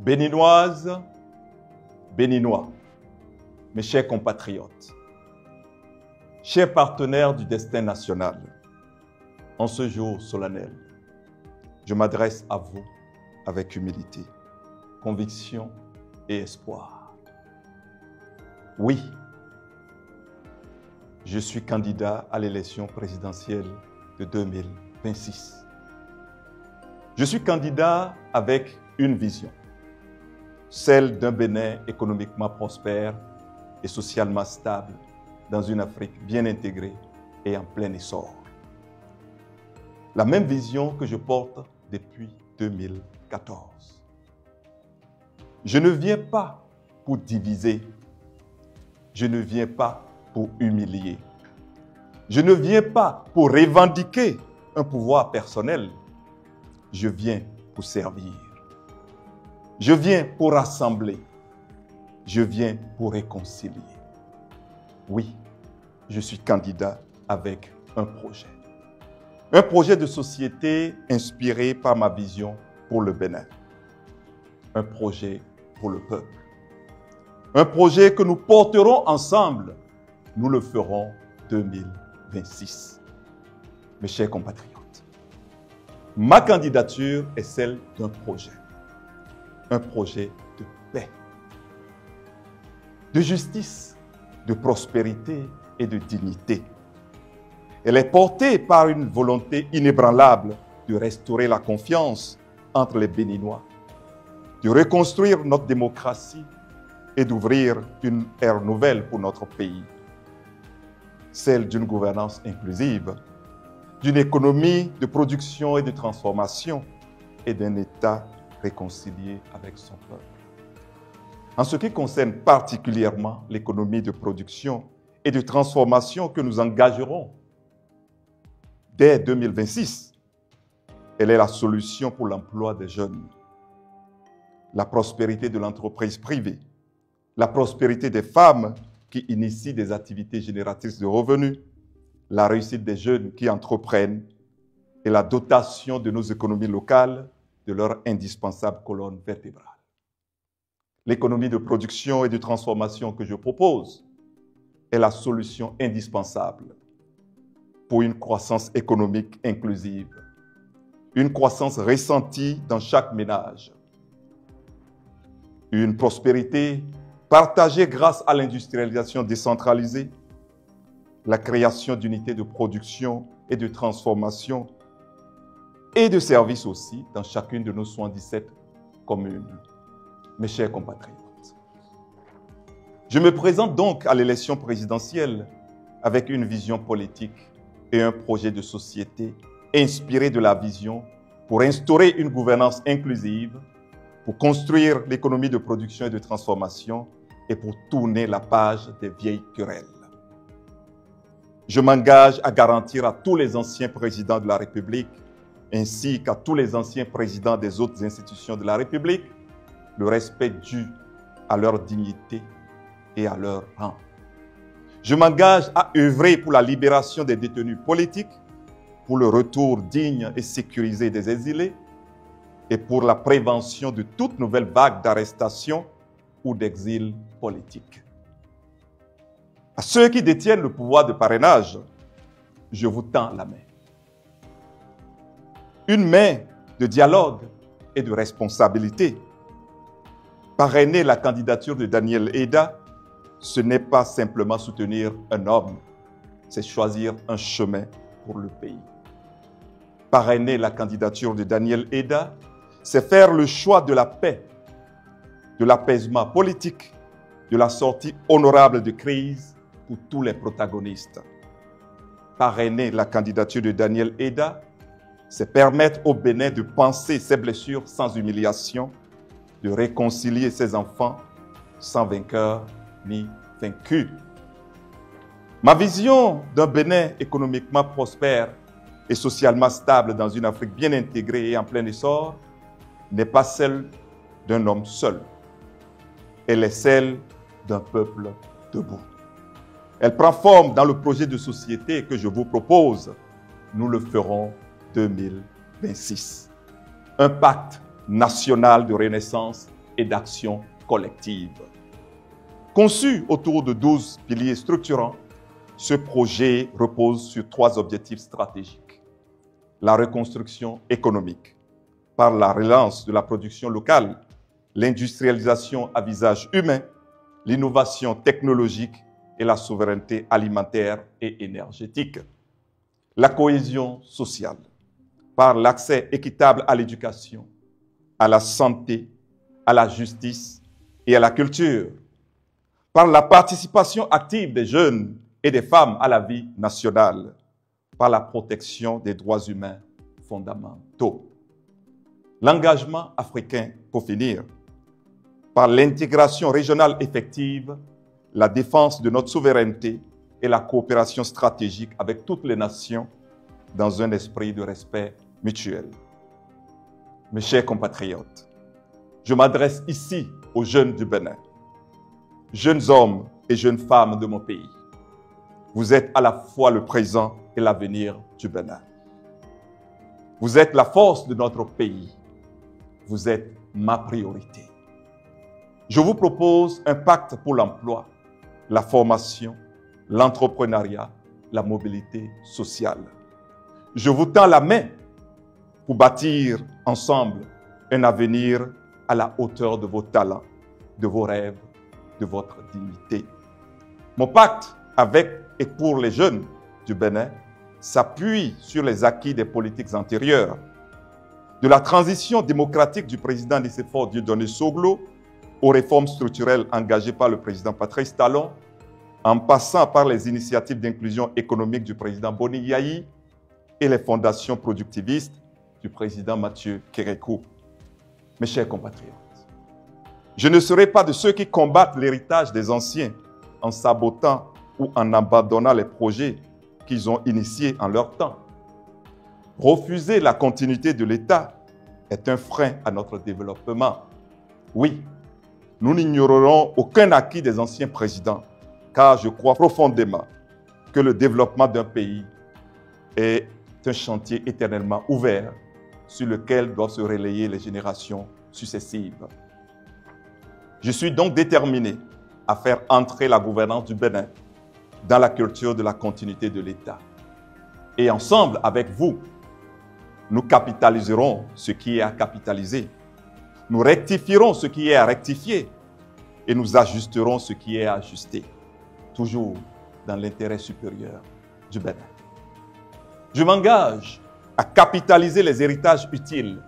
Béninoises, Béninois, mes chers compatriotes, chers partenaires du destin national, en ce jour solennel, je m'adresse à vous avec humilité, conviction et espoir. Oui, je suis candidat à l'élection présidentielle de 2026. Je suis candidat avec une vision, celle d'un Bénin économiquement prospère et socialement stable dans une Afrique bien intégrée et en plein essor. La même vision que je porte depuis 2014. Je ne viens pas pour diviser, je ne viens pas pour humilier, je ne viens pas pour revendiquer un pouvoir personnel, je viens pour servir. Je viens pour rassembler. Je viens pour réconcilier. Oui, je suis candidat avec un projet. Un projet de société inspiré par ma vision pour le Bénin. Un projet pour le peuple. Un projet que nous porterons ensemble. Nous le ferons 2026. Mes chers compatriotes, ma candidature est celle d'un projet. Un projet de paix, de justice, de prospérité et de dignité. Elle est portée par une volonté inébranlable de restaurer la confiance entre les Béninois, de reconstruire notre démocratie et d'ouvrir une ère nouvelle pour notre pays. Celle d'une gouvernance inclusive, d'une économie de production et de transformation et d'un État réconcilié avec son peuple. En ce qui concerne particulièrement l'économie de production et de transformation que nous engagerons dès 2026, elle est la solution pour l'emploi des jeunes, la prospérité de l'entreprise privée, la prospérité des femmes qui initient des activités génératrices de revenus, la réussite des jeunes qui entreprennent et la dotation de nos économies locales de leur indispensable colonne vertébrale. L'économie de production et de transformation que je propose est la solution indispensable pour une croissance économique inclusive, une croissance ressentie dans chaque ménage, une prospérité partagée grâce à l'industrialisation décentralisée, la création d'unités de production et de transformation et de services aussi dans chacune de nos 77 communes. Mes chers compatriotes, je me présente donc à l'élection présidentielle avec une vision politique et un projet de société inspiré de la vision pour instaurer une gouvernance inclusive, pour construire l'économie de production et de transformation et pour tourner la page des vieilles querelles. Je m'engage à garantir à tous les anciens présidents de la République ainsi qu'à tous les anciens présidents des autres institutions de la République, le respect dû à leur dignité et à leur rang. Je m'engage à œuvrer pour la libération des détenus politiques, pour le retour digne et sécurisé des exilés et pour la prévention de toute nouvelle vague d'arrestation ou d'exil politique. À ceux qui détiennent le pouvoir de parrainage, je vous tends la main. Une main de dialogue et de responsabilité. Parrainer la candidature de Daniel Eda, ce n'est pas simplement soutenir un homme, c'est choisir un chemin pour le pays. Parrainer la candidature de Daniel Eda, c'est faire le choix de la paix, de l'apaisement politique, de la sortie honorable de crise pour tous les protagonistes. Parrainer la candidature de Daniel Eda, c'est permettre au Bénin de penser ses blessures sans humiliation, de réconcilier ses enfants sans vainqueur ni vaincu. Ma vision d'un Bénin économiquement prospère et socialement stable dans une Afrique bien intégrée et en plein essor n'est pas celle d'un homme seul. Elle est celle d'un peuple debout. Elle prend forme dans le projet de société que je vous propose. Nous le ferons 2026. Un pacte national de renaissance et d'action collective. Conçu autour de 12 piliers structurants, ce projet repose sur 3 objectifs stratégiques. La reconstruction économique, par la relance de la production locale, l'industrialisation à visage humain, l'innovation technologique et la souveraineté alimentaire et énergétique. La cohésion sociale, par l'accès équitable à l'éducation, à la santé, à la justice et à la culture, par la participation active des jeunes et des femmes à la vie nationale, par la protection des droits humains fondamentaux. L'engagement africain, pour finir, par l'intégration régionale effective, la défense de notre souveraineté et la coopération stratégique avec toutes les nations dans un esprit de respect mutuel. Mes chers compatriotes, je m'adresse ici aux jeunes du Bénin, jeunes hommes et jeunes femmes de mon pays. Vous êtes à la fois le présent et l'avenir du Bénin. Vous êtes la force de notre pays. Vous êtes ma priorité. Je vous propose un pacte pour l'emploi, la formation, l'entrepreneuriat, la mobilité sociale. Je vous tends la main pour bâtir ensemble un avenir à la hauteur de vos talents, de vos rêves, de votre dignité. Mon pacte avec et pour les jeunes du Bénin s'appuie sur les acquis des politiques antérieures, de la transition démocratique du président Nicéphore Dieudonné Soglo aux réformes structurelles engagées par le président Patrice Talon, en passant par les initiatives d'inclusion économique du président Boni Yayi et les fondations productivistes du président Mathieu Kérékou. Mes chers compatriotes, je ne serai pas de ceux qui combattent l'héritage des anciens en sabotant ou en abandonnant les projets qu'ils ont initiés en leur temps. Refuser la continuité de l'État est un frein à notre développement. Oui, nous n'ignorerons aucun acquis des anciens présidents, car je crois profondément que le développement d'un pays est un chantier éternellement ouvert sur lequel doivent se relayer les générations successives. Je suis donc déterminé à faire entrer la gouvernance du Bénin dans la culture de la continuité de l'État. Et ensemble, avec vous, nous capitaliserons ce qui est à capitaliser. Nous rectifierons ce qui est à rectifier et nous ajusterons ce qui est à ajuster, toujours dans l'intérêt supérieur du Bénin. Je m'engage à capitaliser les héritages utiles,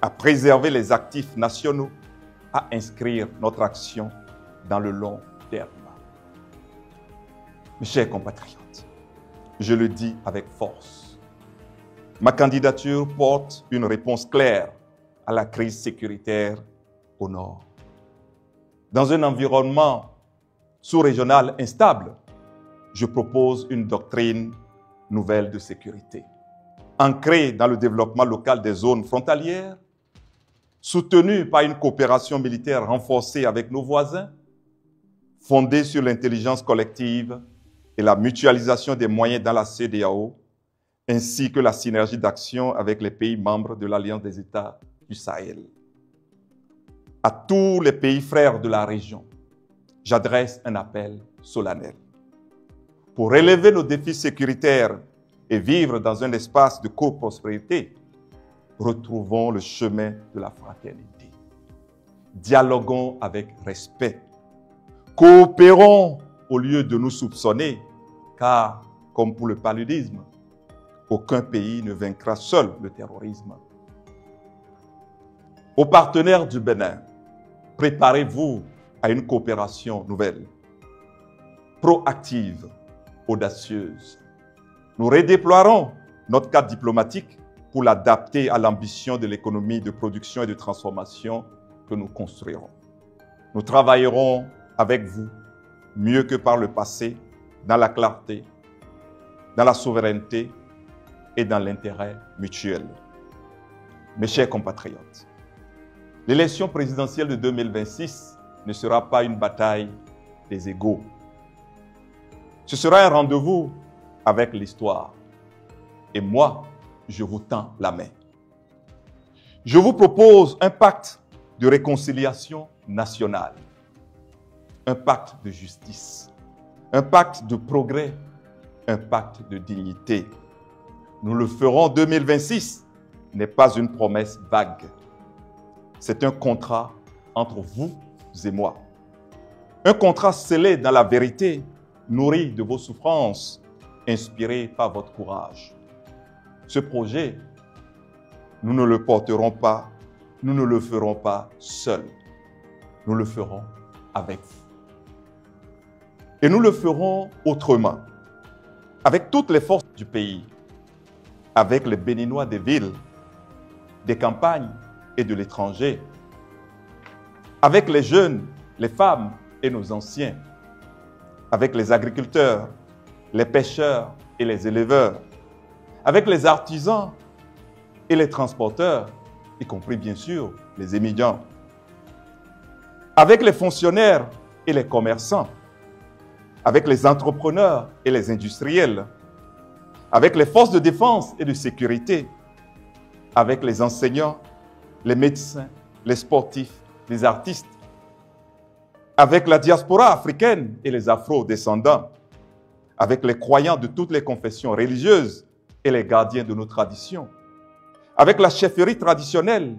à préserver les actifs nationaux, à inscrire notre action dans le long terme. Mes chers compatriotes, je le dis avec force, ma candidature porte une réponse claire à la crise sécuritaire au nord. Dans un environnement sous-régional instable, je propose une doctrine nouvelle de sécurité, ancrée dans le développement local des zones frontalières, soutenue par une coopération militaire renforcée avec nos voisins, fondée sur l'intelligence collective et la mutualisation des moyens dans la CEDEAO, ainsi que la synergie d'action avec les pays membres de l'Alliance des États du Sahel. À tous les pays frères de la région, j'adresse un appel solennel. Pour relever nos défis sécuritaires et vivre dans un espace de coprospérité, retrouvons le chemin de la fraternité. Dialoguons avec respect. Coopérons au lieu de nous soupçonner, car, comme pour le paludisme, aucun pays ne vaincra seul le terrorisme. Aux partenaires du Bénin, préparez-vous à une coopération nouvelle, proactive, audacieuse. Nous redéploierons notre cadre diplomatique pour l'adapter à l'ambition de l'économie de production et de transformation que nous construirons. Nous travaillerons avec vous, mieux que par le passé, dans la clarté, dans la souveraineté et dans l'intérêt mutuel. Mes chers compatriotes, l'élection présidentielle de 2026 ne sera pas une bataille des égaux. Ce sera un rendez-vous avec l'histoire. Et moi, je vous tends la main. Je vous propose un pacte de réconciliation nationale, un pacte de justice, un pacte de progrès, un pacte de dignité. Nous le ferons en 2026, n'est pas une promesse vague. C'est un contrat entre vous et moi. Un contrat scellé dans la vérité, nourri de vos souffrances, inspiré par votre courage. Ce projet, nous ne le porterons pas, nous ne le ferons pas seuls. Nous le ferons avec vous. Et nous le ferons autrement, avec toutes les forces du pays, avec les Béninois des villes, des campagnes et de l'étranger, avec les jeunes, les femmes et nos anciens, avec les agriculteurs, les pêcheurs et les éleveurs, avec les artisans et les transporteurs, y compris bien sûr les émigrants, avec les fonctionnaires et les commerçants, avec les entrepreneurs et les industriels, avec les forces de défense et de sécurité, avec les enseignants, les médecins, les sportifs, les artistes, avec la diaspora africaine et les afro-descendants, avec les croyants de toutes les confessions religieuses et les gardiens de nos traditions, avec la chefferie traditionnelle,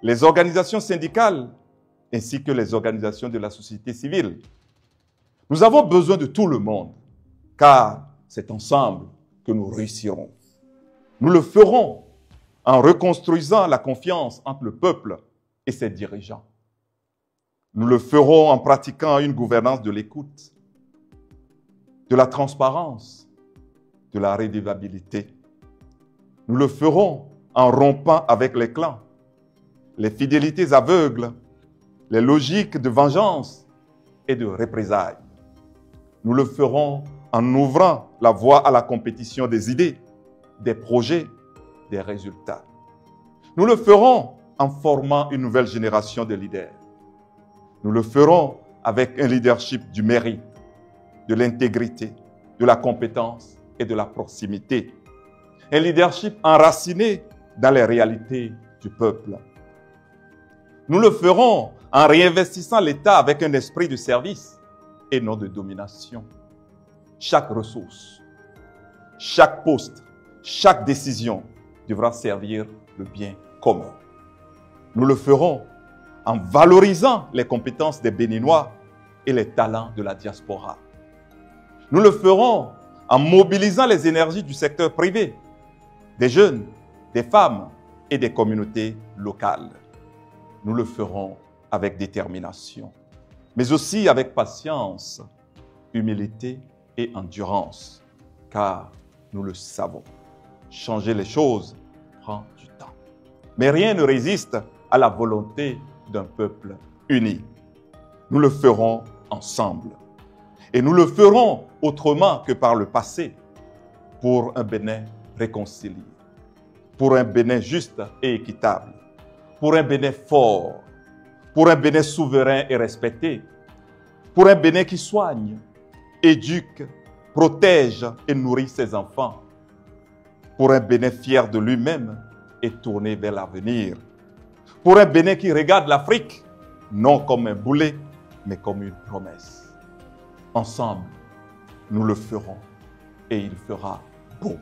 les organisations syndicales, ainsi que les organisations de la société civile. Nous avons besoin de tout le monde, car c'est ensemble que nous réussirons. Nous le ferons en reconstruisant la confiance entre le peuple et ses dirigeants. Nous le ferons en pratiquant une gouvernance de l'écoute, de la transparence, de la redevabilité. Nous le ferons en rompant avec les clans, les fidélités aveugles, les logiques de vengeance et de représailles. Nous le ferons en ouvrant la voie à la compétition des idées, des projets, des résultats. Nous le ferons en formant une nouvelle génération de leaders. Nous le ferons avec un leadership du mérite, de l'intégrité, de la compétence et de la proximité. Un leadership enraciné dans les réalités du peuple. Nous le ferons en réinvestissant l'État avec un esprit de service et non de domination. Chaque ressource, chaque poste, chaque décision devra servir le bien commun. Nous le ferons en valorisant les compétences des Béninois et les talents de la diaspora. Nous le ferons en mobilisant les énergies du secteur privé, des jeunes, des femmes et des communautés locales. Nous le ferons avec détermination, mais aussi avec patience, humilité et endurance, car nous le savons, changer les choses prend du temps. Mais rien ne résiste à la volonté d'un peuple uni. Nous le ferons ensemble. Et nous le ferons autrement que par le passé, pour un Bénin réconcilié, pour un Bénin juste et équitable, pour un Bénin fort, pour un Bénin souverain et respecté, pour un Bénin qui soigne, éduque, protège et nourrit ses enfants, pour un Bénin fier de lui-même et tourné vers l'avenir, pour un Bénin qui regarde l'Afrique non comme un boulet, mais comme une promesse. Ensemble, nous le ferons et il fera beau.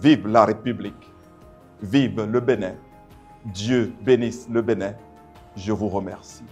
Vive la République, vive le Bénin. Dieu bénisse le Bénin. Je vous remercie.